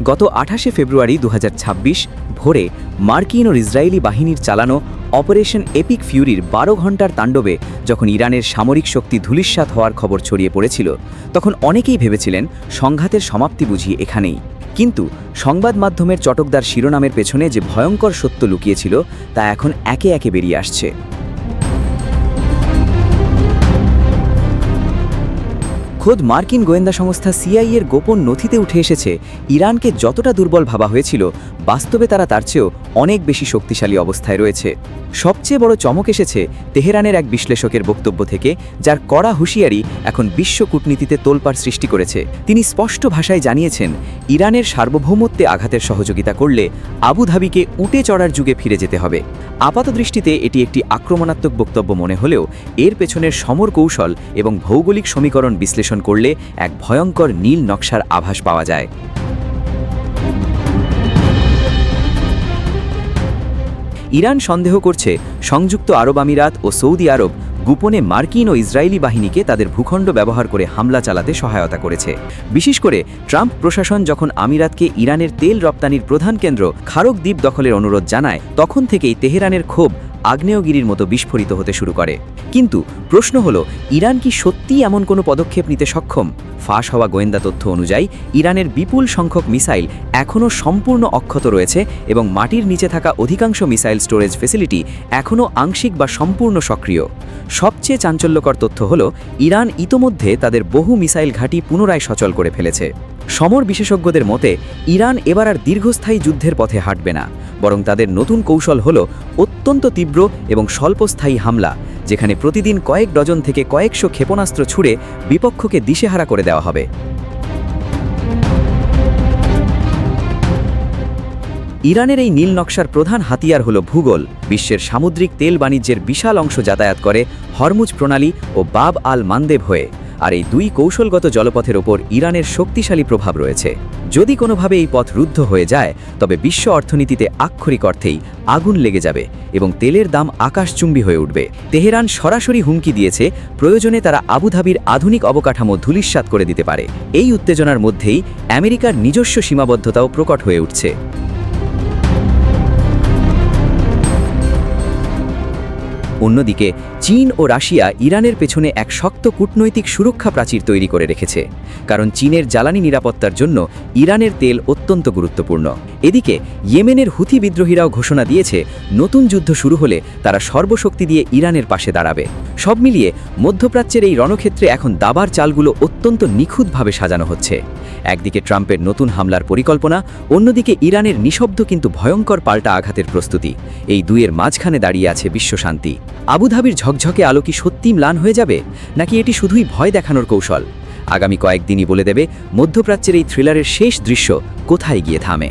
গত 28শে ফেব্রুয়ারি 2026 ভোরে মার্কিন ও ইসরায়েলি বাহিনীর চালানো অপারেশন এপিক ফিউরির 12 ঘণ্টার তাণ্ডবে যখন ইরানের সামরিক শক্তি ধূলিসাৎ হওয়ার খবর ছড়িয়ে পড়েছিল, তখন অনেকেই ভেবেছিলেন সংঘাতের সমাপ্তি বুঝি এখানেই। কিন্তু সংবাদ মাধ্যমের চটকদার শিরোনামের পেছনে যে ভয়ঙ্কর সত্য লুকিয়েছিল তা এখন একে একে বেরিয়ে আসছে। খোদ মার্কিন গোয়েন্দা সংস্থা সিআইএর গোপন নথিতে উঠে এসেছে, ইরানকে যতটা দুর্বল ভাবা হয়েছিল, বাস্তবে তারা তার চেয়েও অনেক বেশি শক্তিশালী অবস্থায় রয়েছে। সবচেয়ে বড় চমক এসেছে তেহরানের এক বিশ্লেষকের বক্তব্য থেকে, যার কড়া হুঁশিয়ারি এখন বিশ্ব কূটনীতিতে তোলপাড় সৃষ্টি করেছে। তিনি স্পষ্ট ভাষায় জানিয়েছেন, ইরানের সার্বভৌমত্বে আঘাতের সহযোগিতা করলে আবুধাবিকে উটে চড়ার যুগে ফিরে যেতে হবে। আপাতদৃষ্টিতে এটি একটি আক্রমণাত্মক বক্তব্য মনে হলেও এর পেছনের সমর কৌশল এবং ভৌগোলিক সমীকরণ বিশ্লেষণ করলে এক ভয়ঙ্কর নীল নকশার আভাস পাওয়া যায়। ইরান সন্দেহ করছে সংযুক্ত আরব আমিরাত ও সৌদি আরব গোপনে মার্কিন ও ইসরায়েলি বাহিনীকে তাদের ভূখণ্ড ব্যবহার করে হামলা চালাতে সহায়তা করেছে। বিশেষ করে ট্রাম্প প্রশাসন যখন আমিরাতকে ইরানের তেল রপ্তানির প্রধান কেন্দ্র খারক দ্বীপ দখলের অনুরোধ জানায়, তখন থেকেই তেহরানের ক্ষোভ আগ্নেয়গিরির মতো বিস্ফোরিত হতে শুরু করে। কিন্তু প্রশ্ন হলো, ইরান কি সত্যিই এমন কোনো পদক্ষেপ নিতে সক্ষম? ফাঁস হওয়া গোয়েন্দা তথ্য অনুযায়ী ইরানের বিপুল সংখ্যক মিসাইল এখনও সম্পূর্ণ অক্ষত রয়েছে এবং মাটির নিচে থাকা অধিকাংশ মিসাইল স্টোরেজ ফ্যাসিলিটি এখনও আংশিক বা সম্পূর্ণ সক্রিয়। সবচেয়ে চাঞ্চল্যকর তথ্য হলো, ইরান ইতোমধ্যে তাদের বহু মিসাইল ঘাঁটি পুনরায় সচল করে ফেলেছে। সমর বিশেষজ্ঞদের মতে, ইরান এবার আর দীর্ঘস্থায়ী যুদ্ধের পথে হাঁটবে না, বরং তাদের নতুন কৌশল হল অত্যন্ত তীব্র এবং স্বল্পস্থায়ী হামলা, যেখানে প্রতিদিন কয়েক ডজন থেকে কয়েকশো ক্ষেপণাস্ত্র ছুড়ে বিপক্ষকে দিশেহারা করে দেওয়া হবে। ইরানের এই নীল নকশার প্রধান হাতিয়ার হল ভূগোল। বিশ্বের সামুদ্রিক তেল বাণিজ্যের বিশাল অংশ যাতায়াত করে হরমুজ প্রণালী ও বাব আল মানদেব হয়ে, আর এই দুই কৌশলগত জলপথের ওপর ইরানের শক্তিশালী প্রভাব রয়েছে। যদি কোনোভাবে এই পথ রুদ্ধ হয়ে যায়, তবে বিশ্ব অর্থনীতিতে আক্ষরিক অর্থেই আগুন লেগে যাবে এবং তেলের দাম আকাশচুম্বী হয়ে উঠবে। তেহরান সরাসরি হুমকি দিয়েছে, প্রয়োজনে তারা আবুধাবির আধুনিক অবকাঠামো ধূলিসাৎ করে দিতে পারে। এই উত্তেজনার মধ্যেই আমেরিকার নিজস্ব সীমাবদ্ধতাও প্রকট হয়ে উঠছে। অন্যদিকে চীন ও রাশিয়া ইরানের পেছনে এক শক্ত কূটনৈতিক সুরক্ষা প্রাচীর তৈরি করে রেখেছে, কারণ চীনের জ্বালানি নিরাপত্তার জন্য ইরানের তেল অত্যন্ত গুরুত্বপূর্ণ। এদিকে ইয়েমেনের হুথি বিদ্রোহীরাও ঘোষণা দিয়েছে, নতুন যুদ্ধ শুরু হলে তারা সর্বশক্তি দিয়ে ইরানের পাশে দাঁড়াবে। সব মিলিয়ে মধ্যপ্রাচ্যের এই রণক্ষেত্রে এখন দাবার চালগুলো অত্যন্ত নিখুঁতভাবে সাজানো হচ্ছে। একদিকে ট্রাম্পের নতুন হামলার পরিকল্পনা, অন্যদিকে ইরানের নিঃশব্দ কিন্তু ভয়ঙ্কর পাল্টা আঘাতের প্রস্তুতি। এই দুইয়ের মাঝখানে দাঁড়িয়ে আছে বিশ্বশান্তি। আবুধাবির ঝকঝকে আলো কি সত্যিই ম্লান হয়ে যাবে, নাকি এটি শুধুই ভয় দেখানোর কৌশল? আগামী কয়েকদিনই বলে দেবে মধ্যপ্রাচ্যের এই থ্রিলারের শেষ দৃশ্য কোথায় গিয়ে থামে।